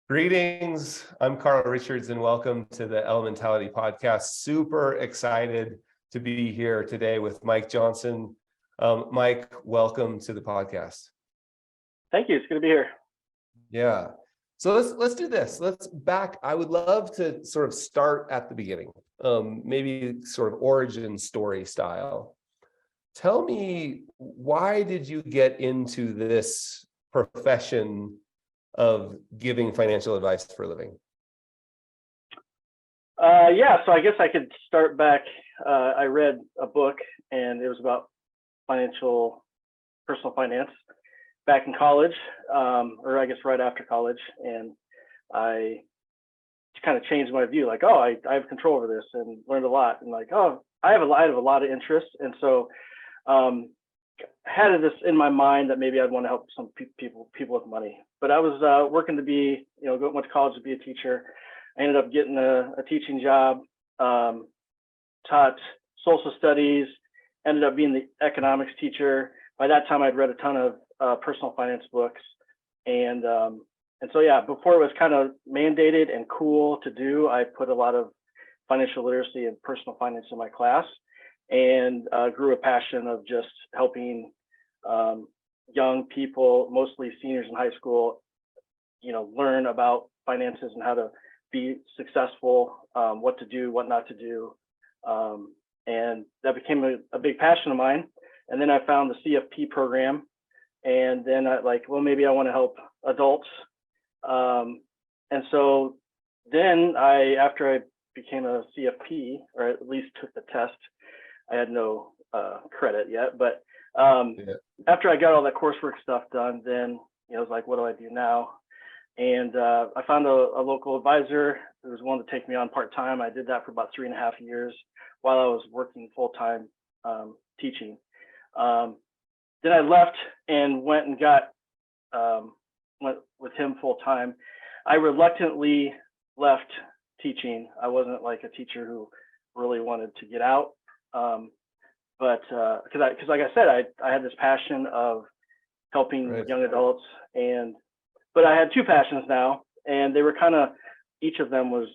Greetings. I'm Carl Richards, and welcome to the Elementality podcast. Super excited to be here today with Mike Johnson. Mike, welcome to the podcast. Thank you. It's good to be here. Yeah. So let's do this. I would love to sort of start at the beginning, maybe sort of origin story style. Tell me, why did you get into this profession of giving financial advice for a living? So I guess I could start back. I read a book, and it was about personal finance back in college, or I guess right after college. And I kind of changed my view, like, I have control over this, and learned a lot. And like, I have a lot of interest. And so had this in my mind that maybe I'd want to help some people with money. But I was working to be, went to college to be a teacher. I ended up getting a teaching job, taught social studies, ended up being the economics teacher. By that time, I'd read a ton of personal finance books. And so, before it was kind of mandated and cool to do, I put a lot of financial literacy and personal finance in my class, and grew a passion of just helping young people, mostly seniors in high school, learn about finances and how to be successful, what to do, what not to do. And that became a big passion of mine. And then I found the CFP program, and then maybe I want to help adults. And so then after I became a CFP, or at least took the test, I had no credit yet, but after I got all that coursework stuff done, then I was like, what do I do now? And I found a local advisor who was willing to take me on part-time. I did that for about 3.5 years while I was working full-time teaching. Then I left and went and went with him full-time. I reluctantly left teaching. I wasn't like a teacher who really wanted to get out. But because like I said, I had this passion of helping young adults, but I had two passions now, and they were kind of, each of them was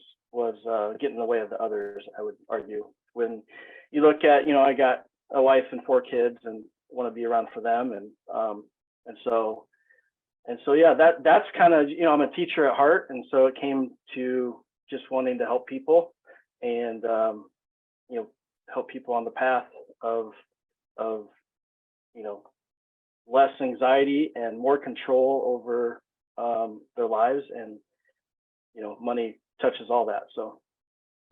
getting in the way of the others, I would argue. When you look at, I got a wife and 4 kids and want to be around for them. And so that's kind of, I'm a teacher at heart. And so it came to just wanting to help people and, help people on the path of less anxiety and more control over their lives. And money touches all that. So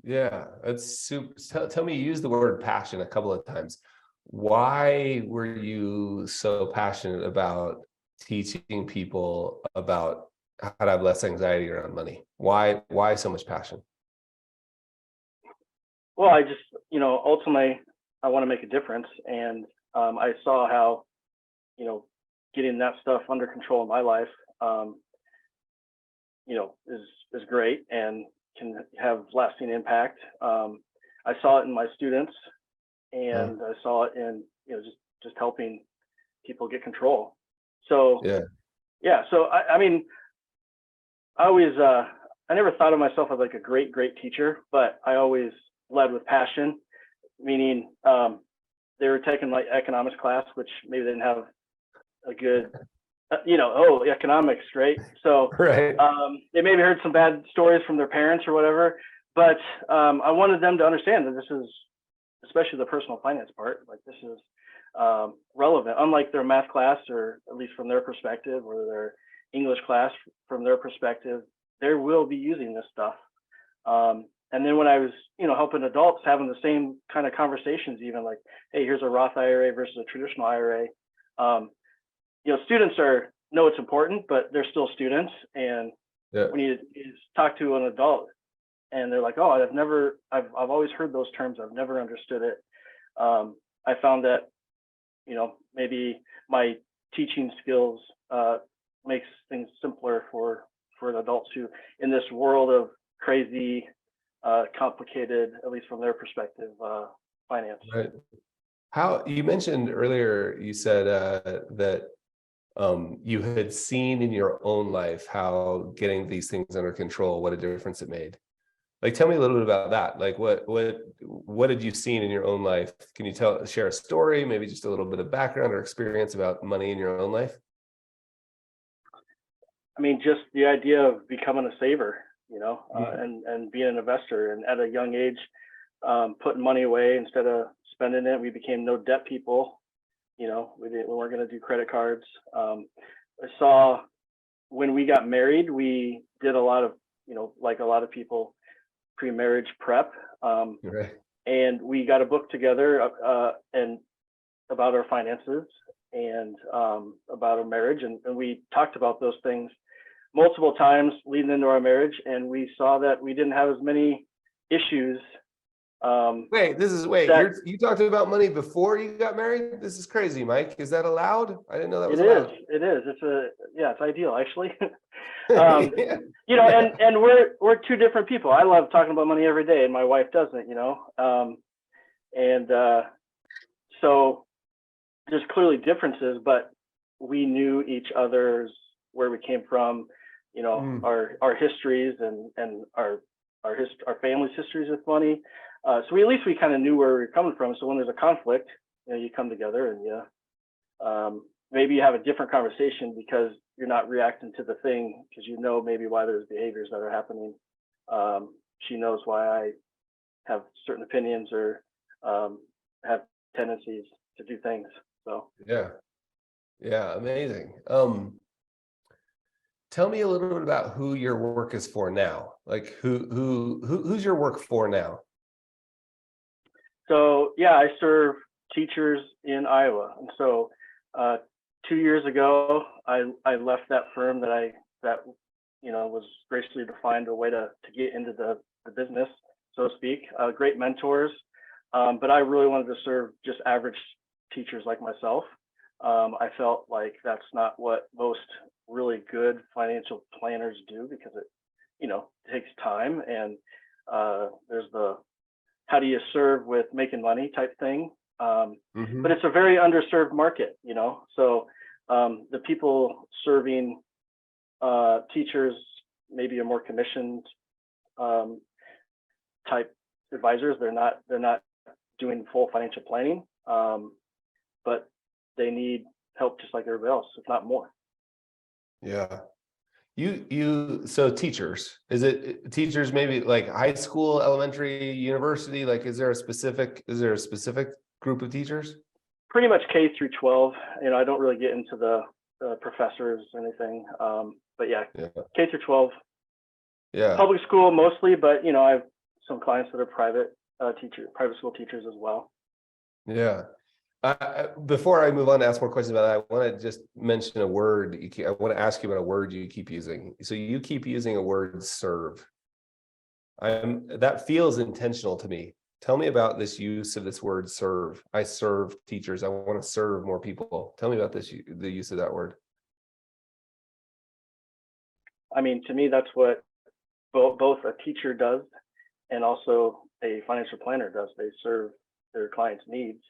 yeah, that's super. Tell me, you used the word passion a couple of times. Why were you so passionate about teaching people about how to have less anxiety around money? Why so much passion? Well, I just, ultimately, I want to make a difference. And I saw how, getting that stuff under control in my life, is great and can have lasting impact. I saw it in my students, and I saw it in, just helping people get control. So, so I mean, I always, I never thought of myself as like a great teacher, but I always led with passion, meaning they were taking like economics class, which maybe didn't have a good, economics, right? So they maybe heard some bad stories from their parents or whatever, but I wanted them to understand that this is, especially the personal finance part, like this is relevant, unlike their math class, or at least from their perspective, or their English class from their perspective, they will be using this stuff. And then when I was, helping adults, having the same kind of conversations, even like, hey, here's a Roth IRA versus a traditional IRA. Students know it's important, but they're still students. And when you talk to an adult and they're like, oh, I've always heard those terms, I've never understood it. I found that, maybe my teaching skills makes things simpler for the adults who, in this world of crazy, complicated, at least from their perspective, finance. Right. How you mentioned earlier, you said that you had seen in your own life how getting these things under control, what a difference it made. Like, tell me a little bit about that. Like, what did you see in your own life? Can you share a story, maybe just a little bit of background or experience about money in your own life? I mean, just the idea of becoming a saver, Mm. and being an investor, and at a young age, putting money away instead of spending it. We became no debt people. We weren't going to do credit cards. I saw when we got married, we did a lot of, like a lot of people, pre-marriage prep. Right. And we got a book together and about our finances and about our marriage. And we talked about those things multiple times leading into our marriage. And we saw that we didn't have as many issues. Wait, you talked about money before you got married? This is crazy, Mike. Is that allowed? I didn't know that was allowed. It is. It's ideal, actually. Yeah. And we're two different people. I love talking about money every day, and my wife doesn't, and so there's clearly differences, but we knew each other's, where we came from, our histories and our family's histories with money. So at least we kind of knew where we were coming from. So when there's a conflict, you come together and maybe you have a different conversation because you're not reacting to the thing because maybe why there's behaviors that are happening. She knows why I have certain opinions or have tendencies to do things. So yeah, amazing. Tell me a little bit about who your work is for now. Like, who's your work for now? So I serve teachers in Iowa, and so 2 years ago I left that firm that was graciously to find a way to get into the business, so to speak. Great mentors, but I really wanted to serve just average teachers like myself. I felt like that's not what most really good financial planners do because it takes time, and there's the how do you serve with making money type thing. But it's a very underserved market, so the people serving teachers maybe are more commissioned type advisors. They're not doing full financial planning, but they need help just like everybody else, if not more. Yeah. So teachers, is it teachers maybe like high school, elementary, university? Like, is there a specific group of teachers? Pretty much K through 12. I don't really get into the professors or anything. But yeah, K through 12. Yeah. Public school mostly, but I have some clients that are private school teachers as well. Yeah. Before I move on to ask more questions about that, I want to just mention a word. I want to ask you about a word you keep using. So you keep using a word, serve. That feels intentional to me. Tell me about this use of this word, serve. I serve teachers. I want to serve more people. Tell me about the use of that word. I mean, to me, that's what both a teacher does and also a financial planner does. They serve their clients' needs.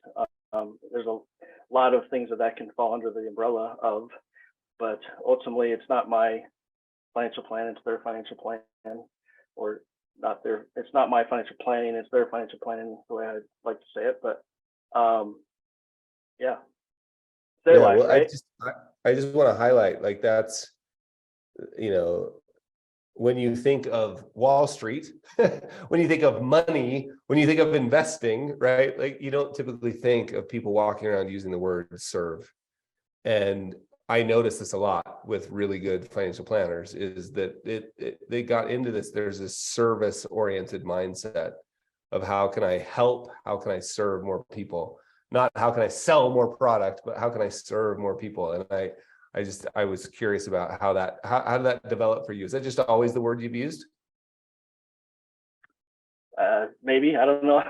There's a lot of things that can fall under the umbrella of, but ultimately it's not my financial plan, it's their financial plan, or not it's not my financial planning, it's their financial planning, the way I'd like to say it. But it's their life, well, right? I just want to highlight, like, that's, when you think of Wall Street, when you think of money, when you think of investing, right? Like, you don't typically think of people walking around using the word serve. And I notice this a lot with really good financial planners, is that they got into this. There's this service-oriented mindset of how can I help? How can I serve more people? Not how can I sell more product, but how can I serve more people? And I was curious about how did that develop for you? Is that just always the word you've used? Maybe, I don't know.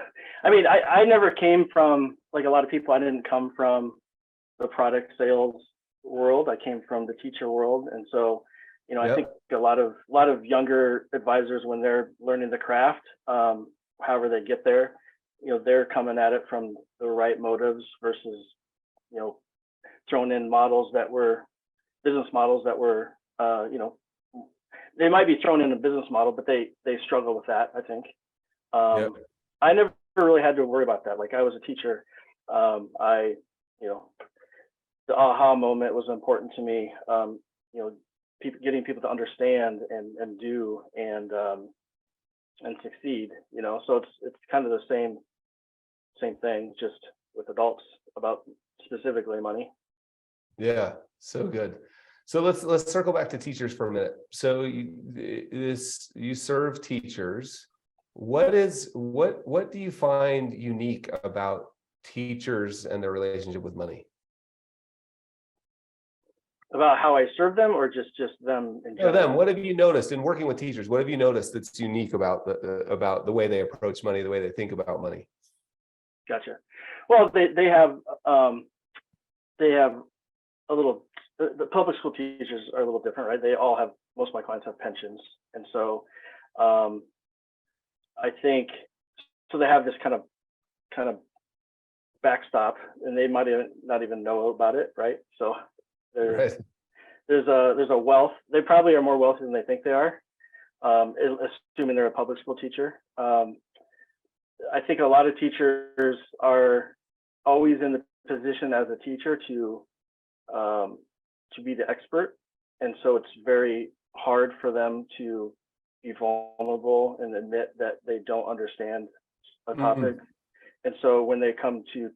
I mean, I never came from, like a lot of people, I didn't come from the product sales world. I came from the teacher world. And so, I think a lot of younger advisors, when they're learning the craft, however they get there, they're coming at it from the right motives versus, throwing in models that were business models that were, they might be thrown in a business model, but they struggle with that, I think. Yeah. I never really had to worry about that. Like I was a teacher. The aha moment was important to me. Getting people to understand and do and succeed. So it's kind of the same thing, just with adults about specifically money. Yeah, so good. So let's circle back to teachers for a minute. So you serve teachers. What do you find unique about teachers and their relationship with money? About how I serve them, or just them in general? Them. What have you noticed in working with teachers? What have you noticed that's unique about the way they approach money, the way they think about money? Gotcha. Well, they have a little. The public school teachers are a little different, right? Most of my clients have pensions, and so I think so. They have this kind of backstop, and they might not even know about it, right? So there's a wealth. They probably are more wealthy than they think they are, assuming they're a public school teacher. I think a lot of teachers are always in the position as a teacher to be the expert, and so it's very hard for them to be vulnerable and admit that they don't understand a topic. And so when they come to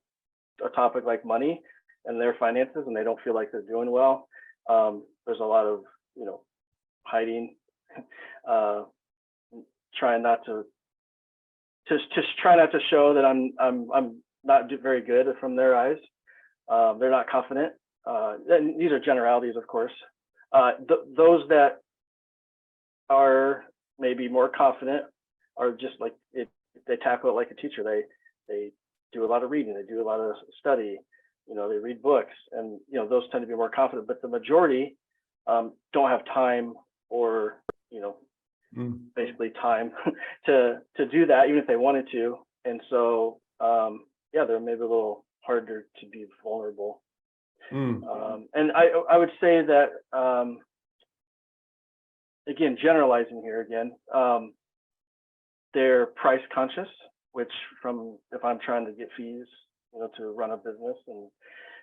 a topic like money and their finances, and they don't feel like they're doing well, there's a lot of hiding, trying not to try not to show that I'm not very good from their eyes. They're not confident. And these are generalities, of course. Those that are maybe more confident are just like they tackle it like a teacher. They do a lot of reading. They do a lot of study. They read books, and those tend to be more confident. But the majority don't have time, or basically time to do that, even if they wanted to. And so they're maybe a little harder to be vulnerable. And I would say that again, generalizing here again, they're price conscious, which if I'm trying to get fees, to run a business and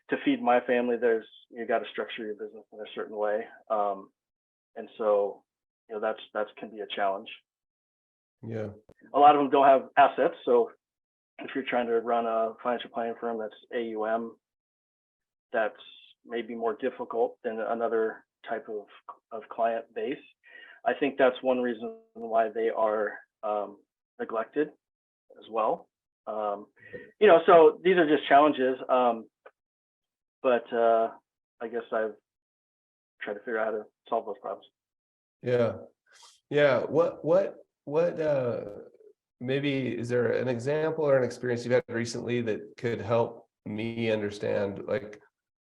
to feed my family, you got to structure your business in a certain way. And so, that's can be a challenge. Yeah. A lot of them don't have assets. So if you're trying to run a financial planning firm that's AUM, that's maybe more difficult than another type of client base. I think that's one reason why they are neglected as well. So these are just challenges. But I guess I've tried to figure out how to solve those problems. Yeah. What maybe is there an example or an experience you've had recently that could help me understand, like,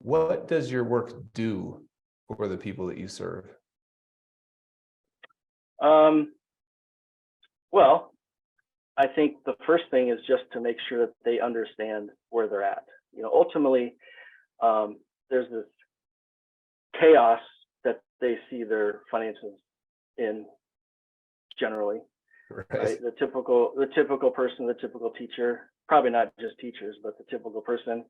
what does your work do for the people that you serve? Well, I think the first thing is just to make sure that they understand where they're at. Ultimately, there's this chaos that they see their finances in generally, right? The typical person, the typical teacher, probably not just teachers, but the typical person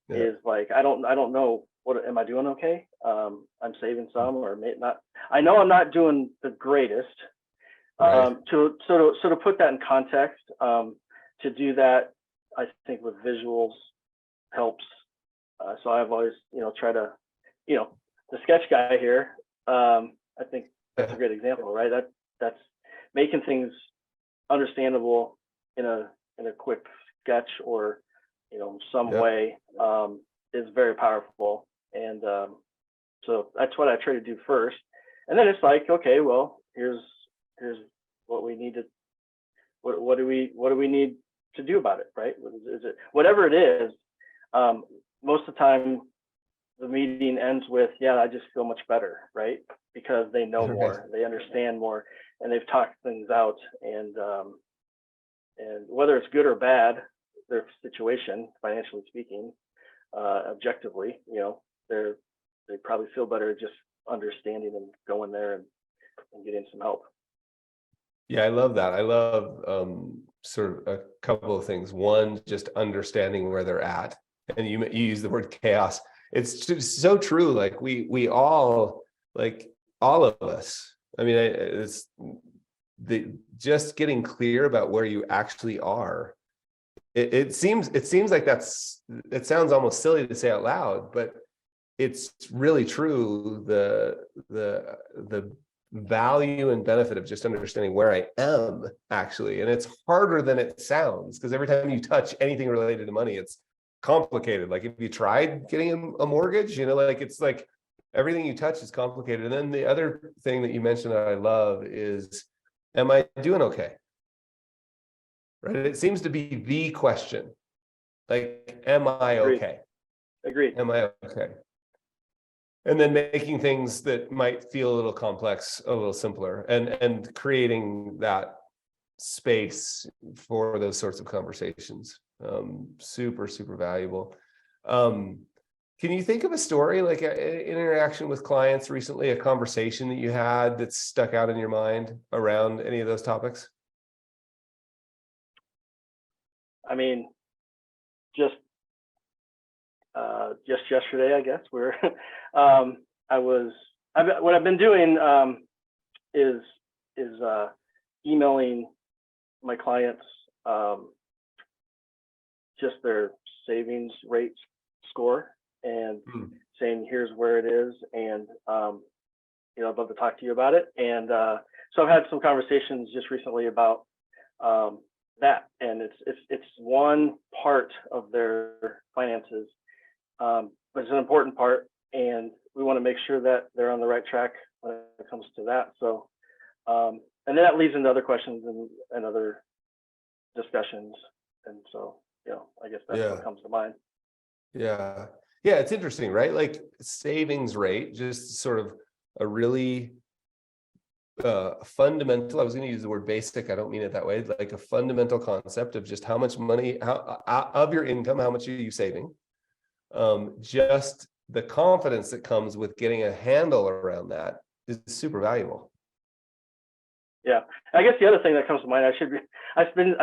is like, I don't know, what am I doing? Okay. I'm saving some, or may not. I know I'm not doing the greatest. To put that in context, to do that, I think with visuals helps. So I've always, try to, the sketch guy here. I think that's a great example, right? That's making things understandable in a quick sketch, or some way, is very powerful. And so that's what I try to do first. And then it's like, okay, well, here's what we need to, what do we need to do about it, right? Is it whatever it is? Most of the time, the meeting ends with, I just feel much better, right? Because they know more, they understand more, and they've talked things out. And whether it's good or bad, their situation, financially speaking, objectively, they're they probably feel better just understanding and going there and getting some help. Yeah, I love that. I love sort of a couple of things. One, just understanding where they're at, and you use the word chaos. It's just so true. Like we all, like all of us. I mean, it's the just getting clear about where you actually are. It seems like it sounds almost silly to say out loud, but it's really true. The value and benefit of just understanding where I am actually. And it's harder than it sounds, because every time you touch anything related to money, it's complicated. Like if you tried getting a mortgage, like it's like everything you touch is complicated. And then the other thing that you mentioned that I love is, am I doing okay? Right? It seems to be the question. Like, am I okay? Agreed. Am I okay? And then making things that might feel a little complex a little simpler, and creating that space for those sorts of conversations. Super, super valuable. Can you think of a story, like an interaction with clients recently, a conversation that you had that stuck out in your mind around any of those topics? I mean, just yesterday, I guess we're what I've been doing is emailing my clients just their savings rate score and saying, here's where it is, and I'd love to talk to you about it. And so I've had some conversations just recently about that, and it's one part of their finances, but it's an important part, and we want to make sure that they're on the right track when it comes to that. So, and then that leads into other questions and other discussions, and so I guess that's what comes to mind. Yeah, it's interesting, right? Like savings rate, just sort of a really fundamental, I was going to use the word basic, I don't mean it that way, like a fundamental concept of just how much money, how of your income, how much are you saving? Just the confidence that comes with getting a handle around that is super valuable. Yeah, I guess the other thing that comes to mind, I've been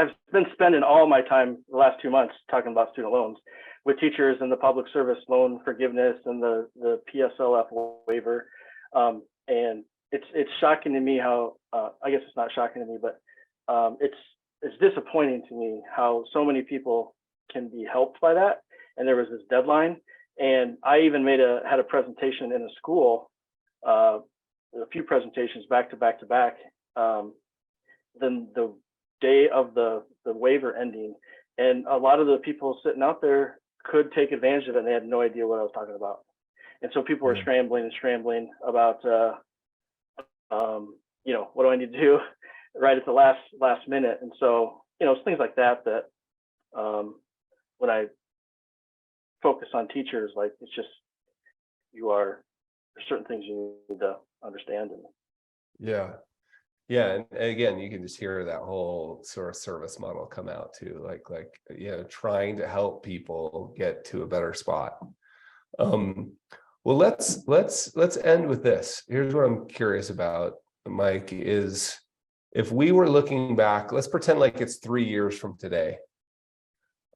spending all my time the last 2 months talking about student loans with teachers and the public service loan forgiveness and the PSLF waiver, and it's shocking to me how I guess it's not shocking to me, but it's disappointing to me how so many people can be helped by that. And there was this deadline, and I even had a presentation in a school, a few presentations back to back to back. Then the day of the waiver ending, and a lot of the people sitting out there could take advantage of it, and they had no idea what I was talking about. And so people were scrambling about what do I need to do right at the last minute. And so it's things like that when I focus on teachers, like it's just there's certain things you need to understand. And again, you can just hear that whole sort of service model come out too, like trying to help people get to a better spot. Well, let's end with this. Here's what I'm curious about, Mike, is if we were looking back, let's pretend like it's 3 years from today.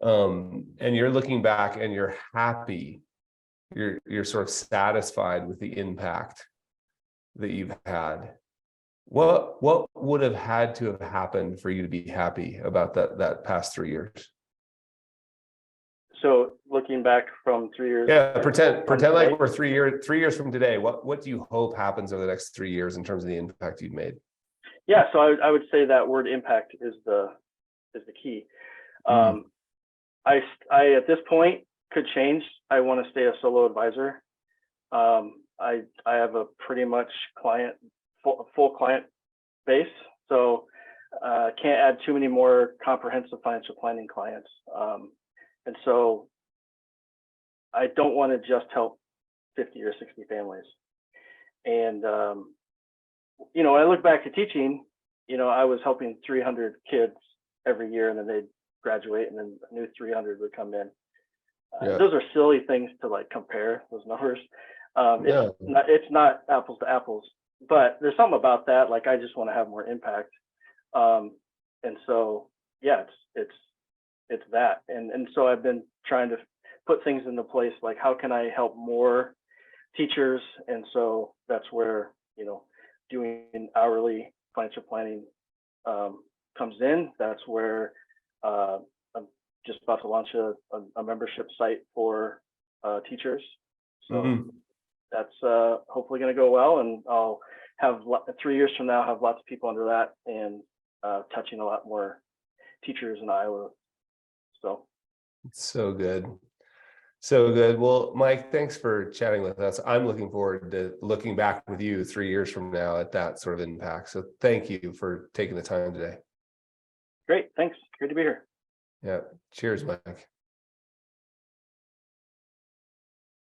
And you're looking back and you're happy, you're sort of satisfied with the impact that you've had. What would have had to have happened for you to be happy about that past 3 years? So looking back from 3 years. Yeah, pretend like we're 3 years from today. What do you hope happens over the next 3 years in terms of the impact you've made? Yeah, so I would say that word impact is the key. I at this point could change. I want to stay a solo advisor. I have a pretty much full client base, so can't add too many more comprehensive financial planning clients. And so I don't want to just help 50 or 60 families. And when I look back at teaching, I was helping 300 kids every year, and then they'd graduate, and then a new 300 would come in. Those are silly things to like compare those numbers, Yeah. It's not apples to apples, but there's something about that. Like I just want to have more impact. And so, yeah, it's that. And so I've been trying to put things into place, like how can I help more teachers? And so that's where, doing hourly financial planning comes in. That's where I'm just about to launch a membership site for teachers. So that's hopefully going to go well, and I'll have 3 years from now have lots of people under that, and touching a lot more teachers in Iowa. So good. So good. Well, Mike, thanks for chatting with us. I'm looking forward to looking back with you 3 years from now at that sort of impact. So thank you for taking the time today. Great. Thanks. Great to be here. Yeah. Cheers, Mike.